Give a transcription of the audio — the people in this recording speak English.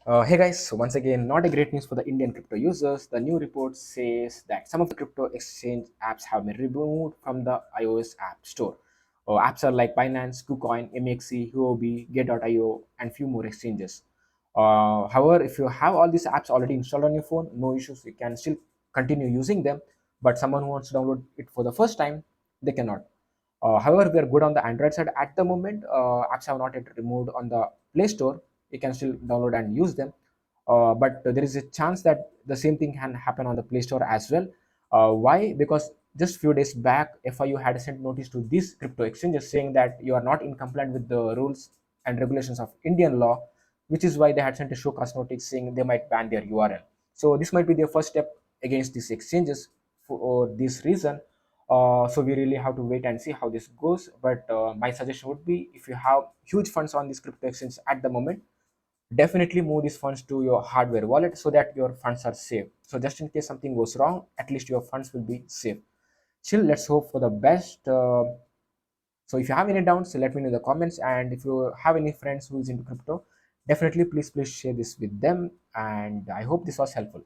Hey guys, so once again, not a great news for the Indian crypto users. The new report says that some of the crypto exchange apps have been removed from the iOS App Store. Apps are like Binance, KuCoin, MXC, Huobi, Get.io, and few more exchanges. However, if you have all these apps already installed on your phone, no issues. You can still continue using them. But someone who wants to download it for the first time, they cannot. However, we are good on the Android side at the moment. Apps have not yet removed on the Play Store. You can still download and use them, but there is a chance that the same thing can happen on the Play Store as well. Why? Because just few days back, FIU had sent notice to these crypto exchanges saying that you are not in compliance with the rules and regulations of Indian law, which is why they had sent a show cause notice saying they might ban their URL. So this might be their first step against these exchanges for this reason. So we really have to wait and see how this goes. But my suggestion would be, if you have huge funds on this crypto exchange at the moment, definitely move these funds to your hardware wallet so that your funds are safe. So just in case something goes wrong, at least your funds will be safe. Still, let's hope for the best. So if you have any doubts, let me know in the comments. And if you have any friends who is into crypto, definitely please share this with them. And I hope this was helpful.